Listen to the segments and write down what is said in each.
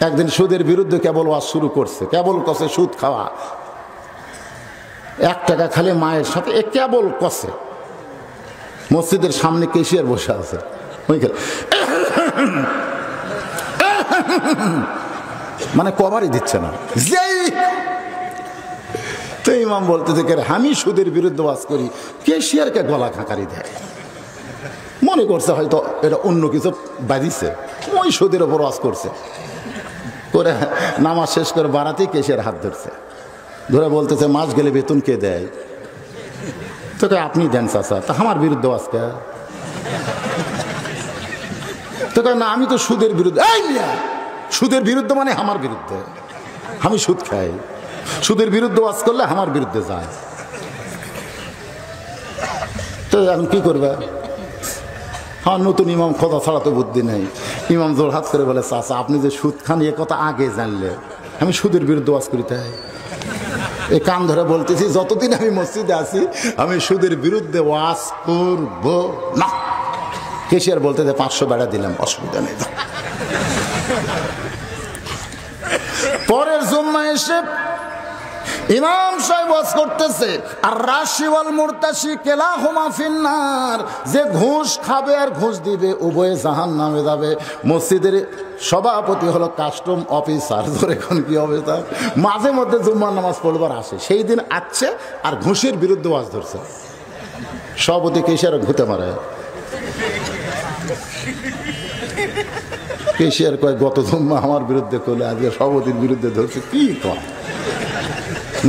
একদিন সুদের বিরুদ্ধে কেবল ওয়াজ শুরু করছে, কেবল কষে সুদ খাওয়া, 1 টাকা খালি মায়ের সাথে এ কেবল কষে। মসজিদের সামনে কেশিয়ার বসে আছে, মানে কভারই দিচ্ছে না। তো ইমাম বলতেছে আমি সুদের বিরুদ্ধে ওয়াজ করি, কেশিয়ারকে গলা খাঁকারি দেয়। মনে করছে হয়তো এটা অন্য কিছু বাজিছে, ওই সুদের ওপর ওয়াজ করছে। করে নামাজ শেষ করে বাড়াতেই কেশিয়ার হাত ধরছে, ধরে বলতেছে মাস গেলে বেতন কে দেয়? তোকে আপনি দেন চাচা, তা আমার বিরুদ্ধে ওয়াজ কে? তোকে না, আমি তো সুদের বিরুদ্ধে। এই মিয়া, সুদের বিরুদ্ধে মানে আমার বিরুদ্ধে, আমি সুদ খাই, সুদের বিরুদ্ধে ওয়াজ করলে আমার বিরুদ্ধে যায়। তো এখন কি করবে? আমার নতুন ইমাম খোদা ছাড়া তো বুদ্ধি নেই। ইমাম জোর হাত করে বলে চাচা আপনি যে সুদ খান এ কথা আগে জানলে, আমি সুদের বিরুদ্ধে ওয়াজ করি তাই। এই কান ধরে বলতেছি যতদিন আমি মসজিদে আছি আমি সুদের বিরুদ্ধে ওয়াজ করব না। কেশিয়ার বলতে 500 বেড়া দিলাম, অসুবিধা নেই। পরের জুম্মা এসে ইমাম সাহেব ওয়াজ করতেছে, আর রাশি ওয়াল মুরতাশি কিলাহুমা ফিন্নার, যে ঘুষ খাবে আর ঘুষ দিবে উভয়ে জাহান্নামে যাবে। মসজিদের সভাপতি হলো কাস্টম অফিসার, ধরে এখন কি হবে তার, মাঝে মধ্যে জুম্মার নামাজ পড়বার আসে, সেই দিন আসছে আর ঘুষের বিরুদ্ধে ওয়াজ ধরছে। সভাপতি কেশিয়ার ঘুতে মারে। কেশিয়ার কয় গত জুম্মা আমার বিরুদ্ধে করলে আজকে সভাপতির বিরুদ্ধে ধরছে, কি কয়?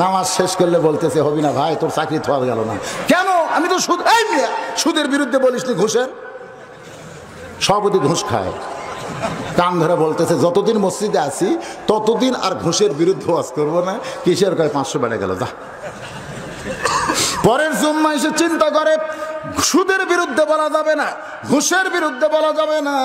নামাজ শেষ করলে বলতেছে হবি না ভাই, তোর চাকরি থাকা গেল না। কেন? আমি তো সুদ, এই মিয়া সুদের বিরুদ্ধে বলিস নি, ঘুষের। সভাপতি ঘুষ খায়, কান ধরে বলতেছে যতদিন মসজিদে আছি ততদিন আর ঘুষের বিরুদ্ধে ওয়াজ করবো না। কিসের কয় 500 বেড়ে গেল, যা। পরের জুম্মা এসে চিন্তা করে সুদের বিরুদ্ধে বলা যাবে না, ঘুষের বিরুদ্ধে বলা যাবে না।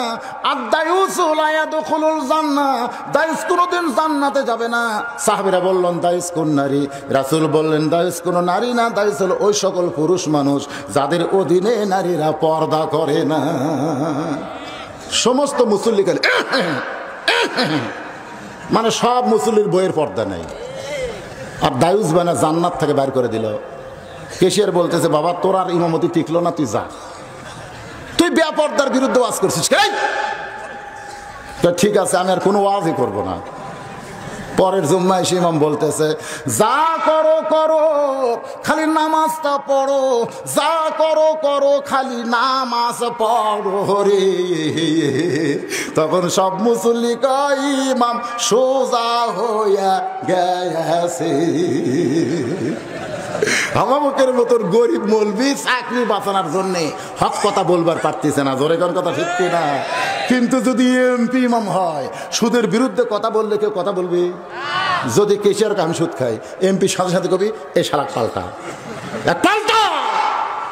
আর দায়ুস লা ইয়াদখুলুল জান্নাহ, দায়ুস কোনদিন জান্নাতে যাবে না। সাহাবীরা বললেন দায়ুস কোন নারী? রাসূল বললেন দায়ুস কোন নারী না, দায়ুস হলো ওই সকল পুরুষ মানুষ যাদের অধীনে নারীরা পর্দা করে না। সমস্ত মুসল্লি গেলে মানে সব মুসল্লির বইয়ের পর্দা নেই, আর দায়ুস বানা জান্নাত থেকে বাইর করে দিল। কেশিয়ার বলতেছে বাবা তোর আর ইমামতি টিকলো না, তুই যা, তুই বেপর্দার বিরুদ্ধে ওয়াজ করছিস। ঠিক আছে আমি আর কোনো ওয়াজই করবো না। পরের জুম্মায় এসে ইমাম বলতেছে যা করো করো খালি নামাজটা পড়ো, যা করো করো খালি নামাজ পড়ো রে। তখন সব মুসল্লি কয় ইমাম সোজা হইয়া গেছে। আমাদের মতন গরিব মৌলবি চাকরি বাঁচানোর জন্যে হক কথা বলবার পারতেছে না, জোরে কোন কথা ঠিক না? কিন্তু যদি এমপি ইমাম হয় সুদের বিরুদ্ধে কথা বললে কেউ কথা বলবে? যদি কেশিয়ার আমি সুদ খাই, এমপি সাথে সাথে কবি এ শালা পাল্টা পাল্টা।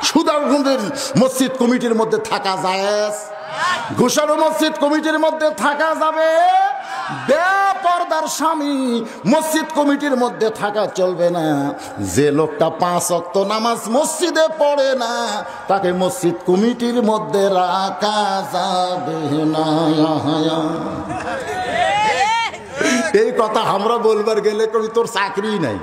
সুদের মসজিদ কমিটির মধ্যে থাকা যায়, ঘুষারও মসজিদ কমিটির মধ্যে থাকা যাবে, বেপরদার স্বামী মসজিদ কমিটির মধ্যে থাকা চলবে না। যে লোকটা 5 ওয়াক্ত নামাজ মসজিদে পড়ে না তাকে মসজিদ কমিটির মধ্যে রাখা যাবে না। এই কথা আমরা বলবার গেলে কবি তোর চাকরি নাই।